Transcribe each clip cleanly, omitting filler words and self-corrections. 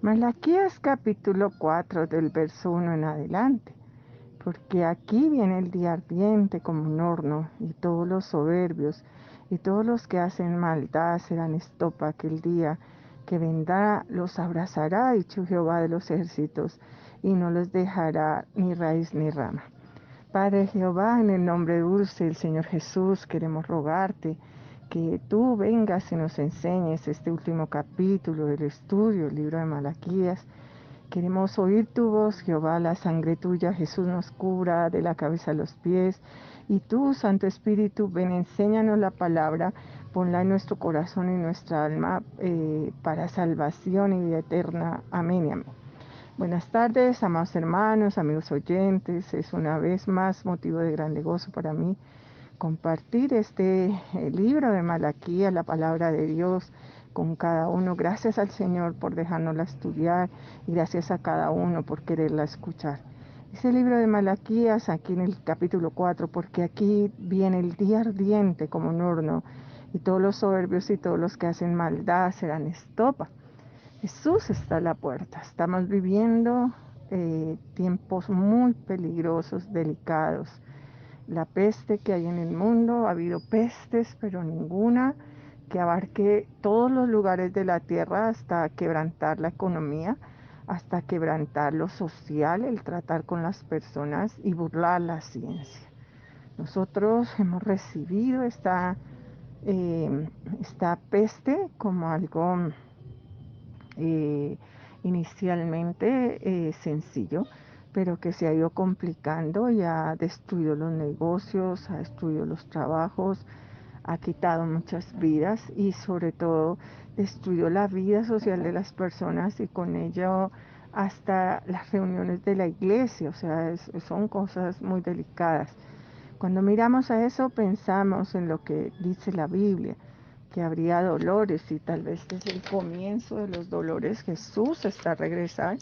Malaquías capítulo 4 del verso 1 en adelante. Porque aquí viene el día ardiente como un horno, y todos los soberbios y todos los que hacen maldad serán estopa aquel día que vendrá, los abrazará, dicho Jehová de los ejércitos, y no los dejará ni raíz ni rama. Padre Jehová, en el nombre dulce del Señor Jesús, queremos rogarte que tú vengas y nos enseñes este último capítulo del estudio, el libro de Malaquías. Queremos oír tu voz, Jehová, la sangre tuya, Jesús, nos cubra de la cabeza a los pies. Y tú, Santo Espíritu, ven, enséñanos la palabra, ponla en nuestro corazón y nuestra alma para salvación y vida eterna. Amén y amén. Buenas tardes, amados hermanos, amigos oyentes. Es una vez más motivo de grande gozo para mí compartir este libro de Malaquías, la palabra de Dios, con cada uno. Gracias al Señor por dejárnosla estudiar y gracias a cada uno por quererla escuchar. Ese libro de Malaquías, aquí en el capítulo 4, porque aquí viene el día ardiente como un horno, y todos los soberbios y todos los que hacen maldad serán estopa. Jesús está a la puerta. Estamos viviendo tiempos muy peligrosos, delicados. La peste que hay en el mundo, ha habido pestes, pero ninguna que abarque todos los lugares de la tierra, hasta quebrantar la economía, hasta quebrantar lo social, el tratar con las personas y burlar la ciencia. Nosotros hemos recibido esta peste como algo eh, inicialmente sencillo, pero que se ha ido complicando y ha destruido los negocios, ha destruido los trabajos, ha quitado muchas vidas y sobre todo destruyó la vida social de las personas, y con ello hasta las reuniones de la iglesia. O sea, son cosas muy delicadas. Cuando miramos a eso, pensamos en lo que dice la Biblia, que habría dolores, y tal vez desde el comienzo de los dolores Jesús está a regresar.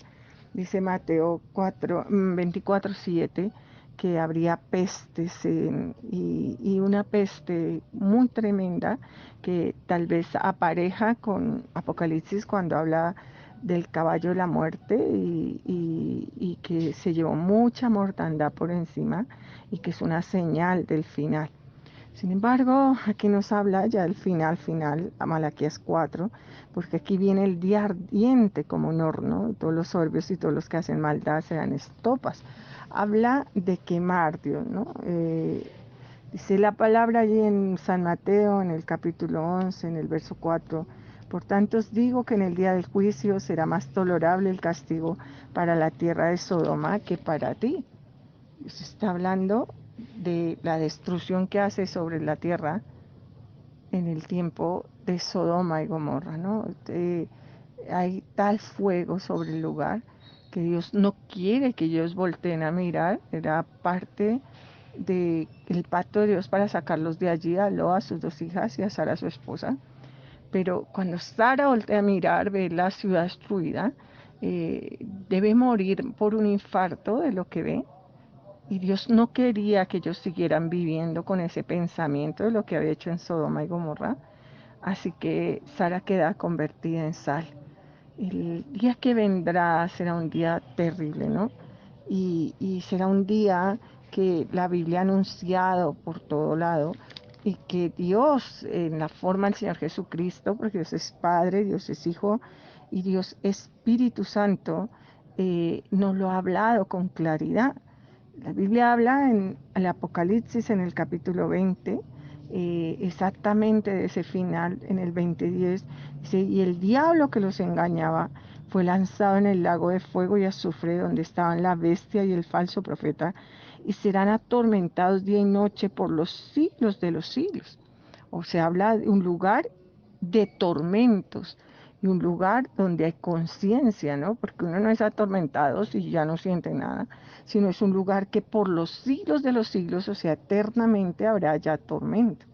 Dice Mateo 24:7, que habría pestes y una peste muy tremenda que tal vez apareja con Apocalipsis cuando habla del caballo de la muerte, y que se llevó mucha mortandad por encima, y que es una señal del final. Sin embargo, aquí nos habla ya del final, a Malaquías 4, porque aquí viene el día ardiente como un horno, y todos los sorbios y todos los que hacen maldad serán estopas. Habla de quemar, Dios, ¿no? Dice la palabra allí en San Mateo, en el capítulo 11, en el verso 4. Por tanto os digo que en el día del juicio será más tolerable el castigo para la tierra de Sodoma que para ti. Se está hablando de la destrucción que hace sobre la tierra en el tiempo de Sodoma y Gomorra, ¿no? Hay tal fuego sobre el lugar que Dios no quiere que ellos volteen a mirar. Era parte del pacto de Dios para sacarlos de allí, a Lot, a sus 2 hijas, y a Sara, su esposa. Pero cuando Sara voltea a mirar, ve la ciudad destruida, debe morir por un infarto de lo que ve. Y Dios no quería que ellos siguieran viviendo con ese pensamiento de lo que había hecho en Sodoma y Gomorra. Así que Sara queda convertida en sal. El día que vendrá será un día terrible, ¿no? Y será un día que la Biblia ha anunciado por todo lado, y que Dios, en la forma del Señor Jesucristo, porque Dios es Padre, Dios es Hijo y Dios Espíritu Santo, nos lo ha hablado con claridad. La Biblia habla en el Apocalipsis, en el capítulo 20, exactamente de ese final, en el 20:10, dice: y el diablo que los engañaba fue lanzado en el lago de fuego y azufre, donde estaban la bestia y el falso profeta, y serán atormentados día y noche por los siglos de los siglos. O sea, habla de un lugar de tormentos, y un lugar donde hay conciencia, ¿no? Porque uno no es atormentado si ya no siente nada, sino es un lugar que por los siglos de los siglos, o sea, eternamente, habrá ya tormento.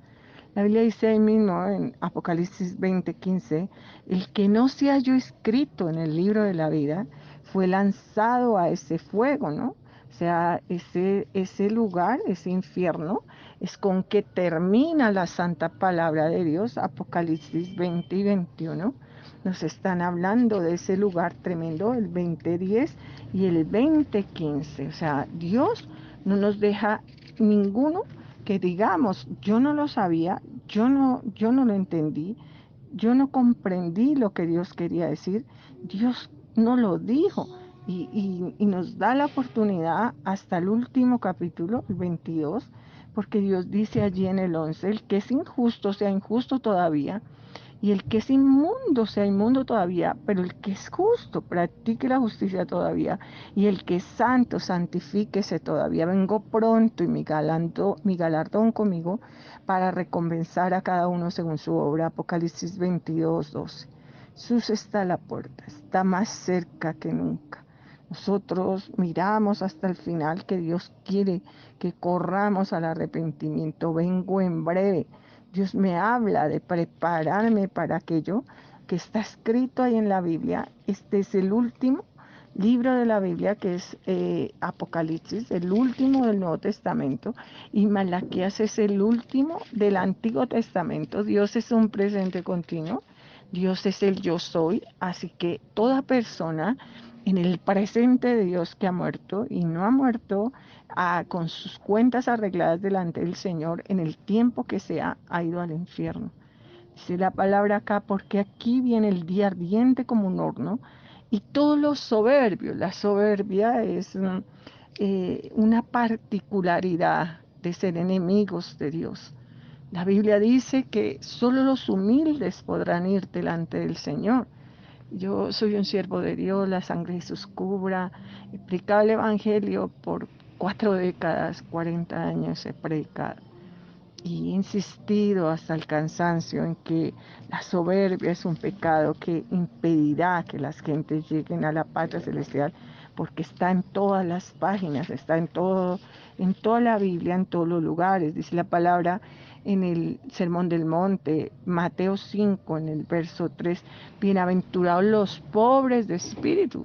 La Biblia dice ahí mismo en Apocalipsis 20:15, el que no se halló escrito en el libro de la vida fue lanzado a ese fuego, ¿no? O sea, ese lugar, ese infierno, es con que termina la santa palabra de Dios. Apocalipsis 20 y 21 nos están hablando de ese lugar tremendo, el 20:10 y el 20:15. O sea, Dios no nos deja ninguno que digamos, yo no lo sabía, yo no lo entendí, yo no comprendí lo que Dios quería decir. Dios no lo dijo. Y nos da la oportunidad hasta el último capítulo, el 22, porque Dios dice allí en el 11, el que es injusto sea injusto todavía, y el que es inmundo sea inmundo todavía, pero el que es justo practique la justicia todavía, y el que es santo santifíquese todavía. Vengo pronto y mi galardón conmigo para recompensar a cada uno según su obra. Apocalipsis 22:12. Jesús está a la puerta, está más cerca que nunca. Nosotros miramos hasta el final que Dios quiere que corramos al arrepentimiento. Vengo en breve. Dios me habla de prepararme para aquello que está escrito ahí en la Biblia. Este es el último libro de la Biblia, que es Apocalipsis, el último del Nuevo Testamento, y Malaquías es el último del Antiguo Testamento. Dios es un presente continuo. Dios es el yo soy, así que toda persona en el presente de Dios que ha muerto y no ha muerto con sus cuentas arregladas delante del Señor en el tiempo que sea, ha ido al infierno. Dice la palabra acá, porque aquí viene el día ardiente como un horno y todos los soberbios. La soberbia es una particularidad de ser enemigos de Dios. La Biblia dice que solo los humildes podrán ir delante del Señor. Yo soy un siervo de Dios, la sangre de Jesús cubra. He predicado el Evangelio por 4 décadas, 40 años he predicado. Y he insistido hasta el cansancio en que la soberbia es un pecado que impedirá que las gentes lleguen a la patria celestial, porque está en todas las páginas, está en toda la Biblia, en todos los lugares. Dice la palabra en el Sermón del Monte, Mateo 5, en el verso 3, bienaventurados los pobres de espíritu.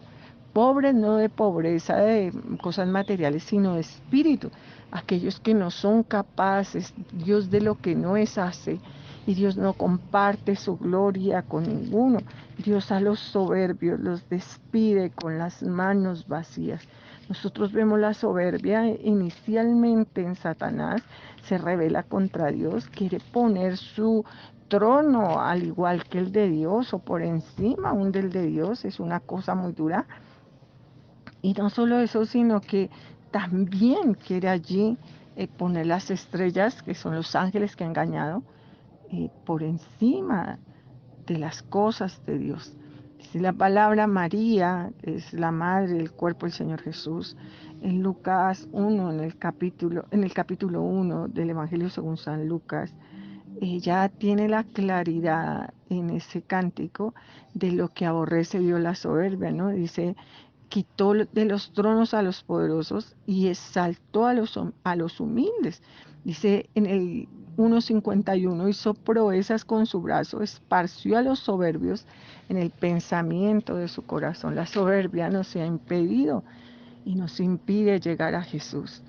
Pobres no de pobreza de cosas materiales, sino de espíritu. Aquellos que no son capaces, Dios de lo que no es hace, y Dios no comparte su gloria con ninguno. Dios a los soberbios los despide con las manos vacías. Nosotros vemos la soberbia inicialmente en Satanás, se revela contra Dios, quiere poner su trono al igual que el de Dios o por encima aún del de Dios. Es una cosa muy dura. Y no solo eso, sino que también quiere allí poner las estrellas, que son los ángeles que ha engañado, por encima de las cosas de Dios. Si la palabra María es la madre del cuerpo del Señor Jesús, en Lucas 1, en el capítulo 1 del Evangelio según San Lucas, ella tiene la claridad en ese cántico de lo que aborrece Dios la soberbia, ¿no? Dice, quitó de los tronos a los poderosos y exaltó a los humildes. Dice en el 1:51, hizo proezas con su brazo, esparció a los soberbios en el pensamiento de su corazón. La soberbia nos ha impedido y nos impide llegar a Jesús.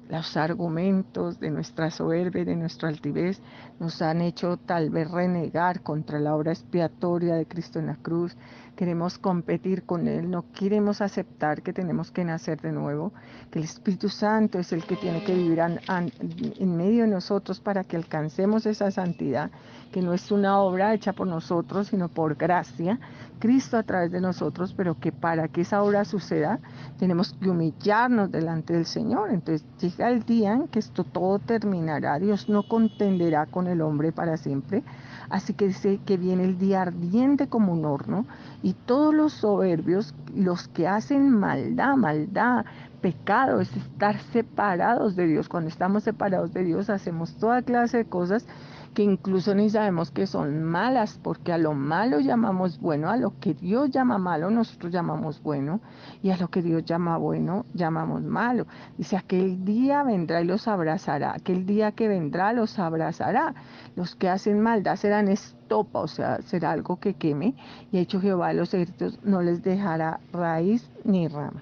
Los argumentos de nuestra soberbia y de nuestra altivez nos han hecho tal vez renegar contra la obra expiatoria de Cristo en la cruz. Queremos competir con Él, no queremos aceptar que tenemos que nacer de nuevo, que el Espíritu Santo es el que tiene que vivir en medio de nosotros para que alcancemos esa santidad, que no es una obra hecha por nosotros, sino por gracia, Cristo a través de nosotros, pero que para que esa obra suceda, tenemos que humillarnos delante del Señor. Entonces llega el día en que esto todo terminará. Dios no contenderá con el hombre para siempre. Así que dice que viene el día ardiente como un horno y todos los soberbios, los que hacen maldad, pecado, es estar separados de Dios. Cuando estamos separados de Dios hacemos toda clase de cosas que incluso ni sabemos que son malas, porque a lo malo llamamos bueno, a lo que Dios llama malo nosotros llamamos bueno, y a lo que Dios llama bueno llamamos malo. Dice, aquel día vendrá y los abrazará, aquel día que vendrá los abrazará. Los que hacen maldad serán estopa, o sea, será algo que queme, y ha hecho Jehová de los ejércitos, no les dejará raíz ni rama.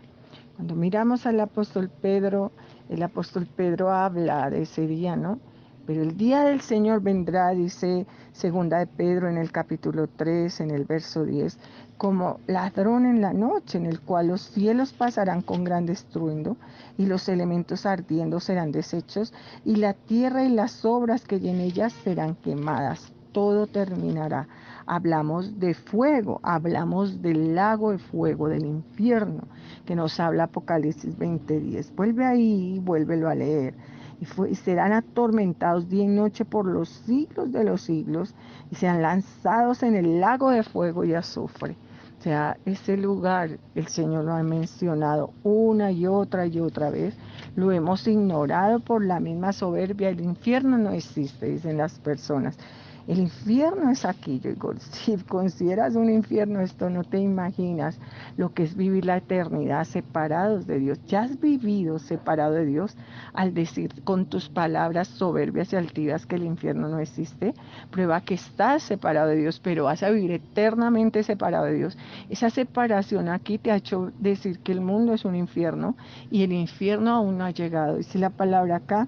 Cuando miramos al apóstol Pedro, el apóstol Pedro habla de ese día, ¿no? Pero el día del Señor vendrá, dice segunda de Pedro en el capítulo 3, en el verso 10, como ladrón en la noche, en el cual los cielos pasarán con gran estruendo, y los elementos ardiendo serán deshechos, y la tierra y las obras que hay en ellas serán quemadas. Todo terminará. Hablamos de fuego, hablamos del lago de fuego, del infierno, que nos habla Apocalipsis 20:10. Vuelve ahí, vuélvelo a leer. Y serán atormentados día y noche por los siglos de los siglos, y sean lanzados en el lago de fuego y azufre. O sea, ese lugar el Señor lo ha mencionado una y otra vez. Lo hemos ignorado por la misma soberbia. El infierno no existe, dicen las personas. El infierno es aquí. Yo digo, si consideras un infierno, esto no te imaginas lo que es vivir la eternidad separados de Dios. Ya has vivido separado de Dios al decir con tus palabras soberbias y altivas que el infierno no existe. Prueba que estás separado de Dios, pero vas a vivir eternamente separado de Dios. Esa separación aquí te ha hecho decir que el mundo es un infierno y el infierno aún no ha llegado. Dice la palabra acá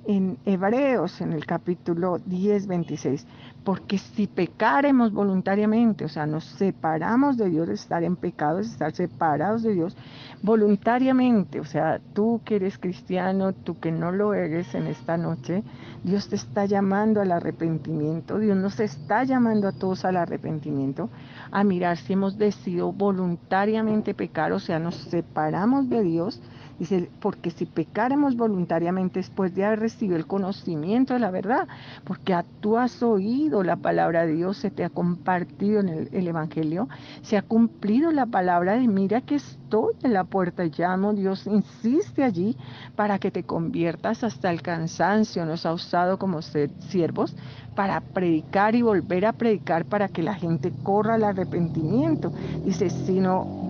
en Hebreos, en el capítulo 10:26, porque si pecaremos voluntariamente, o sea, nos separamos de Dios, estar en pecado es estar separados de Dios voluntariamente, o sea, tú que eres cristiano, tú que no lo eres en esta noche, Dios te está llamando al arrepentimiento, Dios nos está llamando a todos al arrepentimiento, a mirar si hemos decidido voluntariamente pecar, o sea, nos separamos de Dios. Dice, porque si pecáramos voluntariamente después de haber recibido el conocimiento de la verdad, porque tú has oído la palabra de Dios, se te ha compartido en el Evangelio, se ha cumplido la palabra de mira que estoy en la puerta y llamo, Dios insiste allí para que te conviertas hasta el cansancio, nos ha usado como siervos para predicar y volver a predicar para que la gente corra al arrepentimiento. Dice, sino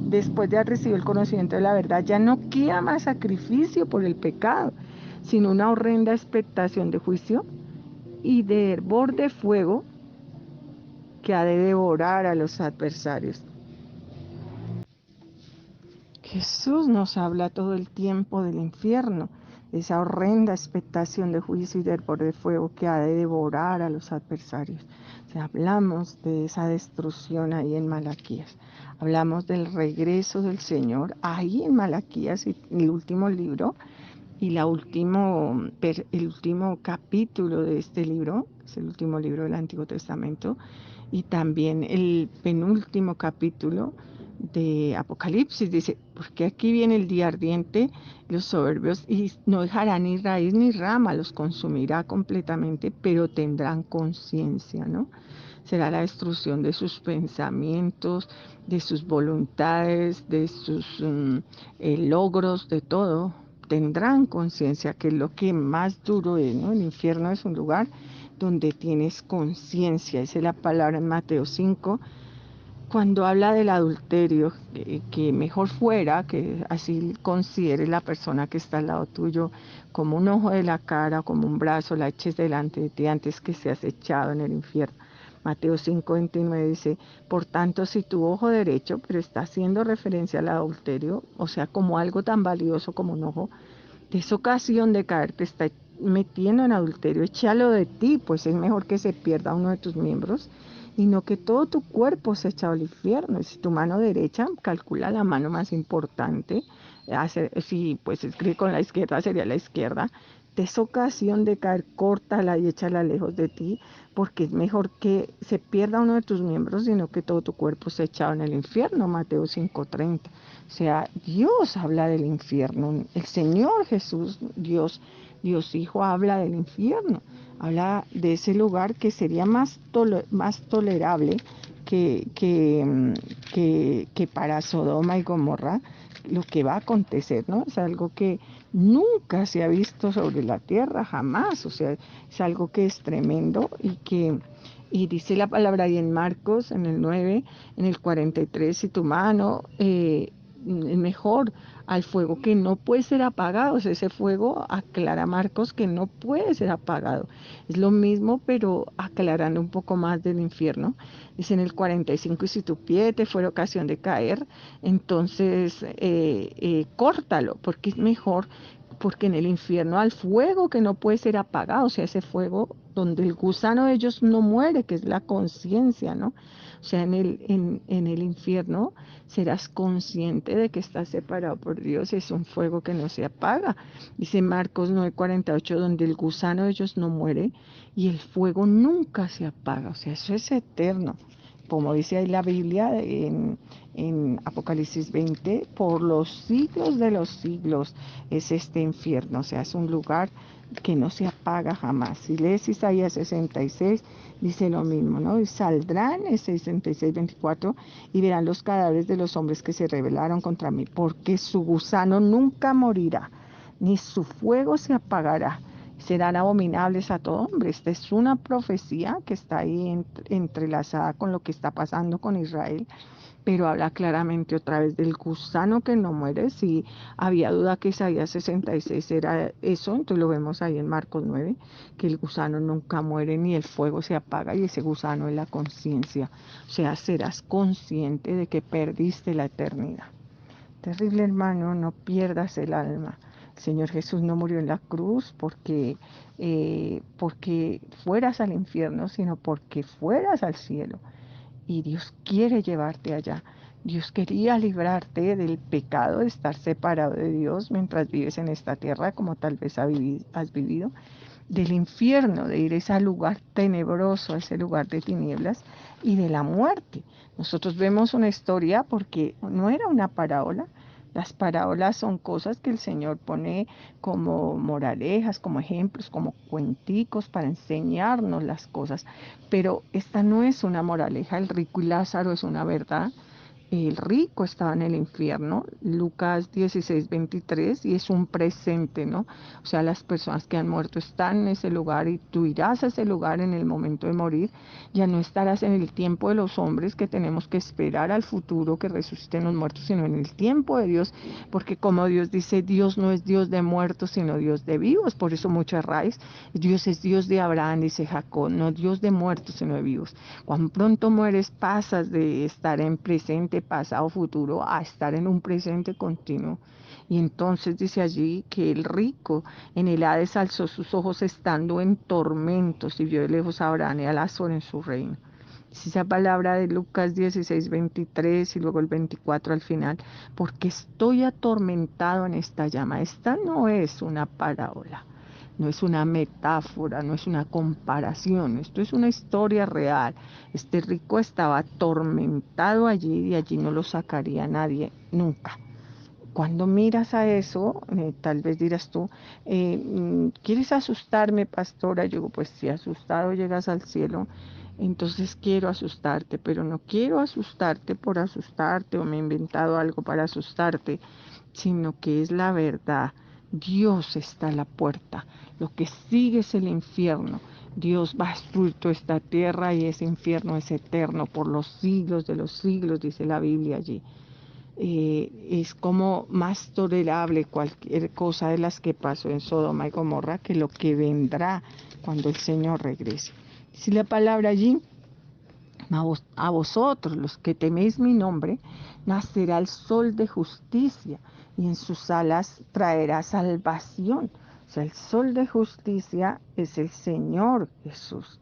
después de haber recibido el conocimiento de la verdad, ya no queda más sacrificio por el pecado, sino una horrenda expectación de juicio y de hervor de fuego que ha de devorar a los adversarios. Jesús nos habla todo el tiempo del infierno, de esa horrenda expectación de juicio y de hervor de fuego que ha de devorar a los adversarios. O sea, hablamos de esa destrucción ahí en Malaquías. Hablamos del regreso del Señor ahí en Malaquías, el último libro, y el último capítulo de este libro, es el último libro del Antiguo Testamento, y también el penúltimo capítulo de Apocalipsis. Dice, porque aquí viene el día ardiente, los soberbios, y no dejará ni raíz ni rama, los consumirá completamente, pero tendrán conciencia, ¿no? Será la destrucción de sus pensamientos, de sus voluntades, de sus logros, de todo. Tendrán conciencia, que es lo que más duro es, ¿no? El infierno es un lugar donde tienes conciencia. Esa es la palabra en Mateo 5, cuando habla del adulterio, que mejor fuera que así considere la persona que está al lado tuyo como un ojo de la cara, como un brazo, la eches delante de ti antes que seas echado en el infierno. Mateo 5:29 dice, por tanto, si tu ojo derecho, pero está haciendo referencia al adulterio, o sea, como algo tan valioso como un ojo, te es ocasión de caer, te está metiendo en adulterio, échalo de ti, pues es mejor que se pierda uno de tus miembros y no que todo tu cuerpo se echa al infierno. Si tu mano derecha, calcula la mano más importante, si pues escribe con la izquierda sería la izquierda, te es ocasión de caer, córtala y échala lejos de ti, porque es mejor que se pierda uno de tus miembros, sino que todo tu cuerpo se echado en el infierno, Mateo 5:30. O sea, Dios habla del infierno, el Señor Jesús, Dios Hijo habla del infierno, habla de ese lugar que sería más tolerable que para Sodoma y Gomorra, lo que va a acontecer, ¿no? Es algo que nunca se ha visto sobre la tierra, jamás, o sea, es algo que es tremendo y dice la palabra ahí en Marcos, en el 9, en el 43, si tu mano mejor al fuego que no puede ser apagado, o sea, ese fuego aclara Marcos que no puede ser apagado. Es lo mismo, pero aclarando un poco más del infierno. Dice en el 45, y si tu pie te fuera ocasión de caer, entonces córtalo, porque es mejor porque en el infierno al fuego que no puede ser apagado, o sea, ese fuego donde el gusano de ellos no muere, que es la conciencia, ¿no? O sea, en el infierno serás consciente de que estás separado por Dios, es un fuego que no se apaga. Dice Marcos 9:48, donde el gusano de ellos no muere y el fuego nunca se apaga, o sea, eso es eterno. Como dice ahí la Biblia en Apocalipsis 20, por los siglos de los siglos es este infierno, o sea, es un lugar que no se apaga jamás. Si lees Isaías 66, dice lo mismo, ¿no? Y saldrán, es 66:24, y verán los cadáveres de los hombres que se rebelaron contra mí, porque su gusano nunca morirá, ni su fuego se apagará. Serán abominables a todo hombre. Esta es una profecía que está ahí entrelazada con lo que está pasando con Israel, pero habla claramente otra vez del gusano que no muere. Si había duda que Isaías 66 era eso, entonces lo vemos ahí en Marcos 9, que el gusano nunca muere ni el fuego se apaga, y ese gusano es la conciencia. O sea, serás consciente de que perdiste la eternidad. Terrible, hermano, no pierdas el alma. El Señor Jesús no murió en la cruz porque fueras al infierno, sino porque fueras al cielo. Y Dios quiere llevarte allá. Dios quería librarte del pecado de estar separado de Dios mientras vives en esta tierra, como tal vez has vivido, del infierno, de ir a ese lugar tenebroso, a ese lugar de tinieblas y de la muerte. Nosotros vemos una historia porque no era una parábola. Las parábolas son cosas que el Señor pone como moralejas, como ejemplos, como cuenticos para enseñarnos las cosas. Pero esta no es una moraleja. El rico y Lázaro es una verdad. El rico estaba en el infierno, Lucas 16:23, y es un presente, ¿no? O sea, las personas que han muerto están en ese lugar y tú irás a ese lugar en el momento de morir. Ya no estarás en el tiempo de los hombres que tenemos que esperar al futuro que resuciten los muertos, sino en el tiempo de Dios, porque como Dios dice, Dios no es Dios de muertos, sino Dios de vivos. Por eso muchas raíces, Dios es Dios de Abraham, dice Jacob, no Dios de muertos, sino de vivos. Cuando pronto mueres, pasas de estar en presente, pasado, futuro, a estar en un presente continuo. Y entonces dice allí que el rico en el Hades alzó sus ojos estando en tormentos y vio de lejos a Abraham y a Lázaro en su reino. Dice esa palabra de Lucas 16:23 y luego el 24 al final, porque estoy atormentado en esta llama. Esta no es una parábola, no es una metáfora, no es una comparación, esto es una historia real. Este rico estaba atormentado allí y allí no lo sacaría nadie nunca. Cuando miras a eso, tal vez dirás tú, ¿quieres asustarme, pastora? Yo digo, pues si asustado llegas al cielo, entonces quiero asustarte, pero no quiero asustarte por asustarte o me he inventado algo para asustarte, sino que es la verdad. Dios está a la puerta. Lo que sigue es el infierno. Dios va a destruir toda esta tierra y ese infierno es eterno por los siglos de los siglos, dice la Biblia allí. Es como más tolerable cualquier cosa de las que pasó en Sodoma y Gomorra que lo que vendrá cuando el Señor regrese. Si la palabra allí, a vosotros los que teméis mi nombre, nacerá el sol de justicia y en sus alas traerá salvación. O sea, el sol de justicia es el Señor Jesús.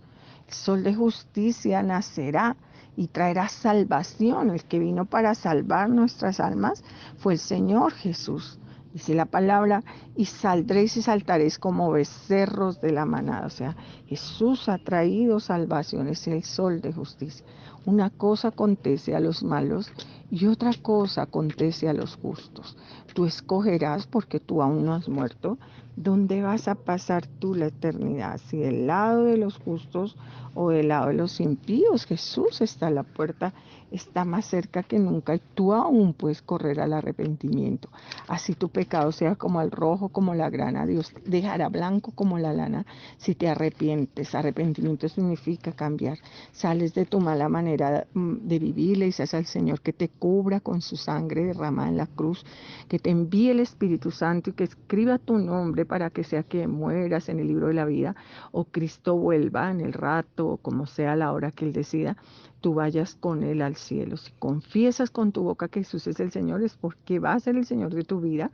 El sol de justicia nacerá y traerá salvación. El que vino para salvar nuestras almas fue el Señor Jesús. Dice la palabra, y saldréis y saltaréis como becerros de la manada. O sea, Jesús ha traído salvación, es el sol de justicia. Una cosa acontece a los malos y otra cosa acontece a los justos. Tú escogerás, porque tú aún no has muerto, dónde vas a pasar tú la eternidad, si del lado de los justos o del lado de los impíos. Jesús está a la puerta, está más cerca que nunca y tú aún puedes correr al arrepentimiento. Así tu pecado sea como el rojo, como la grana, Dios dejará blanco como la lana si te arrepientes. Arrepentimiento significa cambiar. Sales de tu mala manera de vivir, le dices al Señor que te cubra con su sangre derramada en la cruz, que te envíe el Espíritu Santo y que escriba tu nombre para que sea que mueras en el libro de la vida o Cristo vuelva en el rato o como sea la hora que Él decida, tú vayas con Él al cielo. Si confiesas con tu boca que Jesús es el Señor, es porque va a ser el Señor de tu vida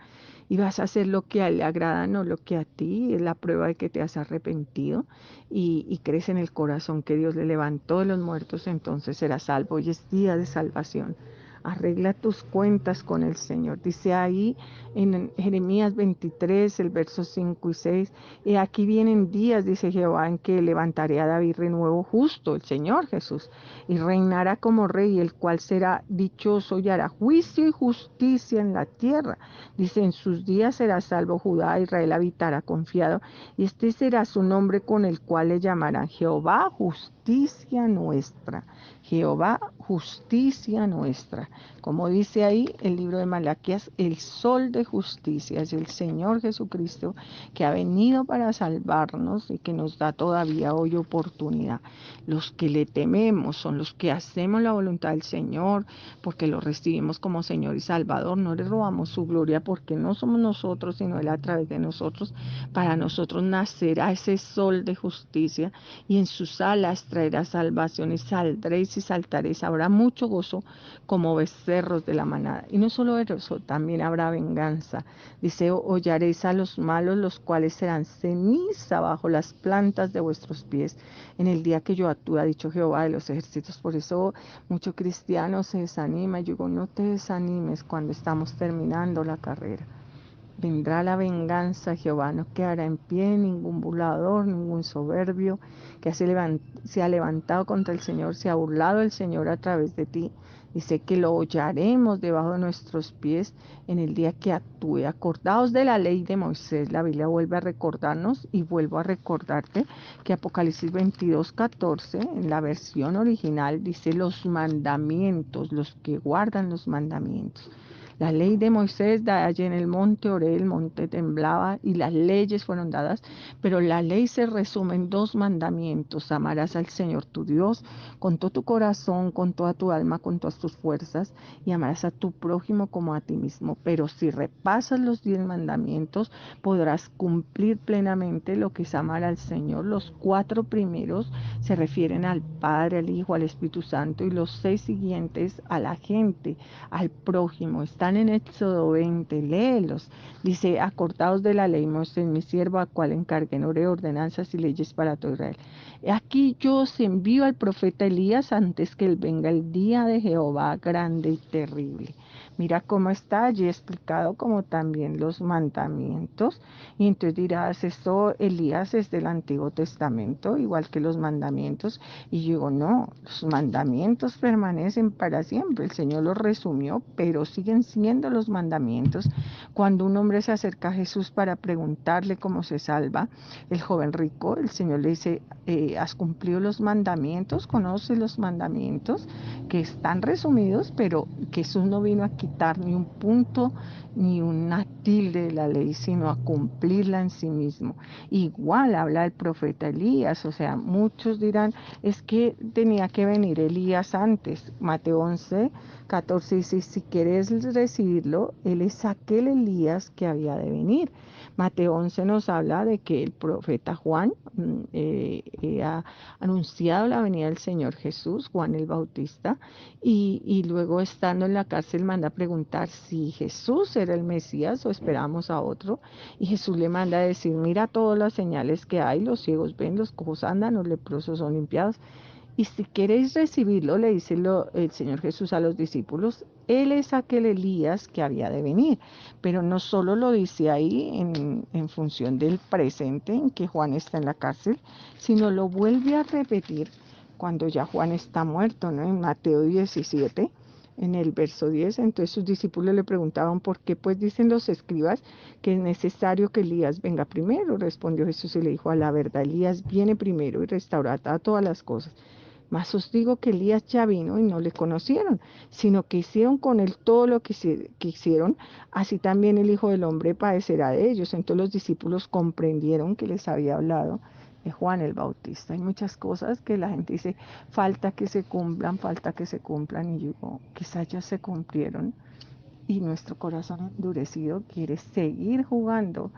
y vas a hacer lo que a Él le agrada, no lo que a ti, es la prueba de que te has arrepentido y crees en el corazón que Dios le levantó de los muertos, entonces serás salvo. Hoy es día de salvación. Arregla tus cuentas con el Señor. Dice ahí en Jeremías 23, el verso 5 y 6, y aquí vienen días, dice Jehová, en que levantaré a David renuevo justo, el Señor Jesús, y reinará como rey, el cual será dichoso y hará juicio y justicia en la tierra. Dice, en sus días será salvo Judá, Israel habitará confiado, y este será su nombre con el cual le llamarán Jehová, justicia nuestra. Jehová, justicia nuestra. Como dice ahí el libro de Malaquías, el sol de justicia es el Señor Jesucristo que ha venido para salvarnos y que nos da todavía hoy oportunidad. Los que le tememos son los que hacemos la voluntad del Señor porque lo recibimos como Señor y Salvador. No le robamos su gloria porque no somos nosotros, sino Él a través de nosotros. Para nosotros nacerá ese sol de justicia y en sus alas traerá salvación y saldréis y saltaréis. Habrá mucho gozo como becerros de la manada. Y no solo eso, también habrá venganza. Dice, hollaréis a los malos, los cuales serán ceniza bajo las plantas de vuestros pies en el día que yo actúe, ha dicho Jehová de los ejércitos. Por eso mucho cristiano se desanima. Yo digo, no te desanimes cuando estamos terminando la carrera. Vendrá la venganza, Jehová no quedará en pie ningún burlador, ningún soberbio que se ha levantado contra el Señor, se ha burlado el Señor a través de ti. Dice que lo hollaremos debajo de nuestros pies en el día que actúe. Acordaos de la ley de Moisés. La Biblia vuelve a recordarnos y vuelvo a recordarte que Apocalipsis 22:14 en la versión original dice los mandamientos, los que guardan los mandamientos. La ley de Moisés da allí en el monte Oré, el monte temblaba y las leyes fueron dadas, pero la ley se resume en dos mandamientos. Amarás al Señor tu Dios con todo tu corazón, con toda tu alma, con todas tus fuerzas y amarás a tu prójimo como a ti mismo. Pero si repasas los 10 mandamientos, podrás cumplir plenamente lo que es amar al Señor. Los 4 primeros se refieren al Padre, al Hijo, al Espíritu Santo y los 6 siguientes a la gente, al prójimo. Están en Éxodo 20, léelos. Dice, acordaos de la ley, Moisés, mi siervo, a cual encargué en ordenanzas y leyes para todo Israel. Aquí yo os envío al profeta Elías antes que él venga el día de Jehová grande y terrible. Mira cómo está allí explicado como también los mandamientos. Y entonces dirás, esto Elías es del Antiguo Testamento, igual que los mandamientos. Y yo digo, no, los mandamientos permanecen para siempre. El Señor los resumió, pero siguen siendo los mandamientos. Cuando un hombre se acerca a Jesús para preguntarle cómo se salva, el joven rico, el Señor le dice, ¿has cumplido los mandamientos? ¿Conoces los mandamientos? Que están resumidos, pero Jesús no vino a quitar ni un punto ni una tilde de la ley, sino a cumplirla en sí mismo. Igual habla el profeta Elías, o sea, muchos dirán, es que tenía que venir Elías antes. Mateo 11:14 dice, si quieres recibirlo, él es aquel Elías que había de venir. Mateo 11 nos habla de que el profeta Juan ha anunciado la venida del Señor Jesús, Juan el Bautista, y luego estando en la cárcel manda a preguntar si Jesús era el Mesías o esperamos a otro, y Jesús le manda a decir, mira todas las señales que hay, los ciegos ven, los cojos andan, los leprosos son limpiados, y si queréis recibirlo, le dice el Señor Jesús a los discípulos, Él es aquel Elías que había de venir. Pero no solo lo dice ahí en función del presente en que Juan está en la cárcel, sino lo vuelve a repetir cuando ya Juan está muerto, ¿no? En Mateo 17, en el verso 10. Entonces sus discípulos le preguntaban, ¿por qué pues dicen los escribas que es necesario que Elías venga primero? Respondió Jesús y le dijo, a la verdad, Elías viene primero y restaurará todas las cosas. Mas os digo que Elías ya vino y no le conocieron, sino que hicieron con él todo lo que hicieron, así también el Hijo del Hombre padecerá de ellos. Entonces los discípulos comprendieron que les había hablado de Juan el Bautista. Hay muchas cosas que la gente dice, falta que se cumplan, y yo digo, quizás ya se cumplieron, y nuestro corazón endurecido quiere seguir jugando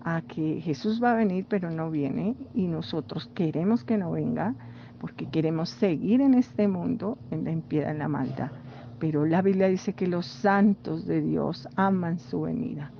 a que Jesús va a venir, pero no viene, y nosotros queremos que no venga, porque queremos seguir en este mundo, en la impiedad, en la maldad. Pero la Biblia dice que los santos de Dios aman su venida,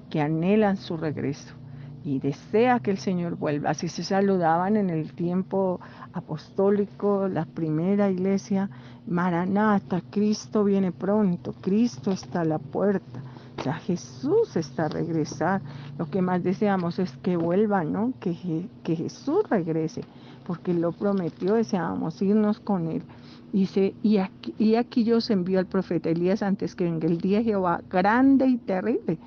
que anhelan su regreso y desea que el Señor vuelva. Así se saludaban en el tiempo apostólico, la primera iglesia: Maranata, Cristo viene pronto, Cristo está a la puerta. O sea, Jesús está a regresar. Lo que más deseamos es que vuelva, ¿no? Que Jesús regrese, porque Él lo prometió, deseábamos irnos con Él. Dice, y aquí yo os envío al profeta Elías antes que venga el día de Jehová grande y terrible.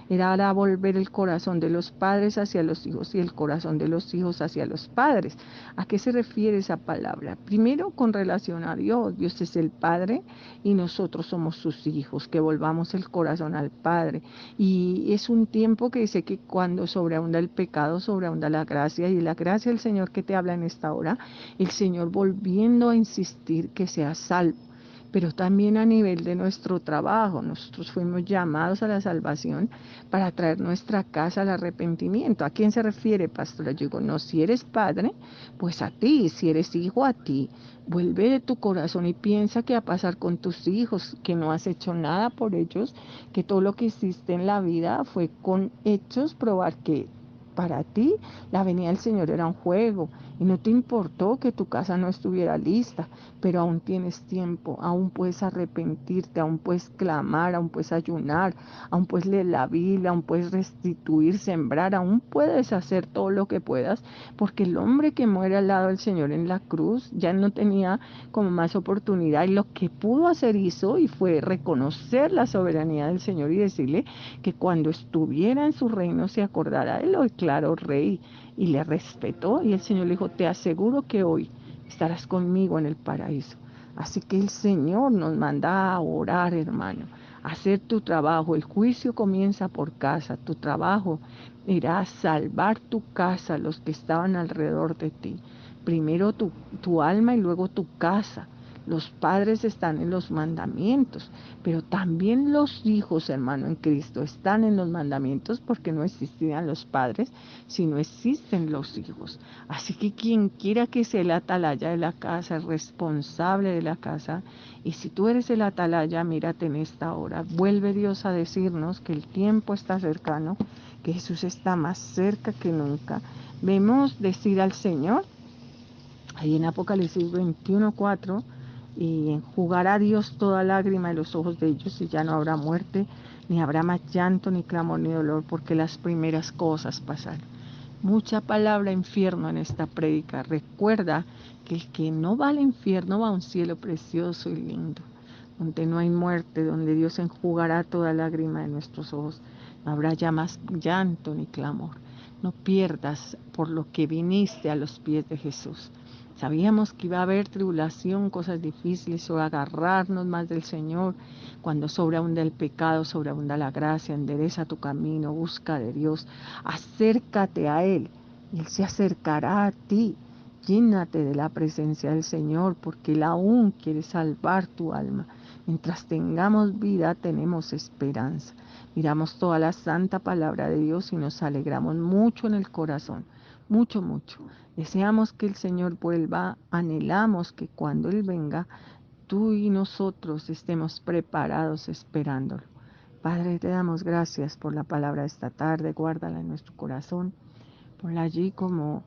Era ahora volver el corazón de los padres hacia los hijos y el corazón de los hijos hacia los padres. ¿A qué se refiere esa palabra? Primero, con relación a Dios. Dios es el Padre y nosotros somos sus hijos, que volvamos el corazón al Padre. Y es un tiempo que dice que cuando sobreabunda el pecado, sobreabunda la gracia, y la gracia del Señor que te habla en esta hora, el Señor volviendo a insistir que seas salvo. Pero también a nivel de nuestro trabajo, nosotros fuimos llamados a la salvación para traer nuestra casa al arrepentimiento. ¿A quién se refiere, pastora? Yo digo, no, si eres padre, pues a ti; si eres hijo, a ti. Vuelve de tu corazón y piensa qué va a pasar con tus hijos, que no has hecho nada por ellos, que todo lo que hiciste en la vida fue con hechos probar que para ti la venida del Señor era un juego, y no te importó que tu casa no estuviera lista, pero aún tienes tiempo, aún puedes arrepentirte, aún puedes clamar, aún puedes ayunar, aún puedes leer la Biblia, aún puedes restituir, sembrar, aún puedes hacer todo lo que puedas, porque el hombre que muere al lado del Señor en la cruz ya no tenía como más oportunidad, y lo que pudo hacer hizo, y fue reconocer la soberanía del Señor y decirle que cuando estuviera en su reino se acordara de él, lo declaró rey y le respetó, y el Señor le dijo, te aseguro que hoy estarás conmigo en el paraíso. Así que el Señor nos manda a orar, hermano, a hacer tu trabajo. El juicio comienza por casa. Tu trabajo irá a salvar tu casa, los que estaban alrededor de ti. Primero tu alma y luego tu casa. Los padres están en los mandamientos, pero también los hijos, hermano, en Cristo están en los mandamientos, porque no existían los padres si no existen los hijos. Así que quien quiera que sea el atalaya de la casa, el responsable de la casa, y si tú eres el atalaya, mírate en esta hora. Vuelve Dios a decirnos que el tiempo está cercano, que Jesús está más cerca que nunca. Vemos decir al Señor, ahí en Apocalipsis 21:4, y enjugará Dios toda lágrima de los ojos de ellos, y ya no habrá muerte, ni habrá más llanto, ni clamor, ni dolor, porque las primeras cosas pasaron. Mucha palabra infierno en esta prédica. Recuerda que el que no va al infierno va a un cielo precioso y lindo, donde no hay muerte, donde Dios enjugará toda lágrima de nuestros ojos. No habrá ya más llanto ni clamor. No pierdas por lo que viniste a los pies de Jesús. Sabíamos que iba a haber tribulación, cosas difíciles, o agarrarnos más del Señor. Cuando sobreabunda el pecado, sobreabunda la gracia. Endereza tu camino, busca de Dios, acércate a Él, y Él se acercará a ti. Llénate de la presencia del Señor, porque Él aún quiere salvar tu alma. Mientras tengamos vida, tenemos esperanza. Miramos toda la santa palabra de Dios y nos alegramos mucho en el corazón, mucho, mucho. Deseamos que el Señor vuelva, anhelamos que cuando Él venga, tú y nosotros estemos preparados esperándolo. Padre, te damos gracias por la palabra de esta tarde. Guárdala en nuestro corazón. Ponla allí como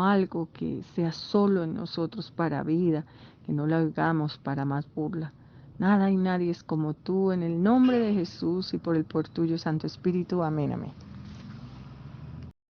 algo que sea solo en nosotros para vida, que no la oigamos para más burla. Nada y nadie es como tú, en el nombre de Jesús y por el poder tuyo, Santo Espíritu. Amén, amén.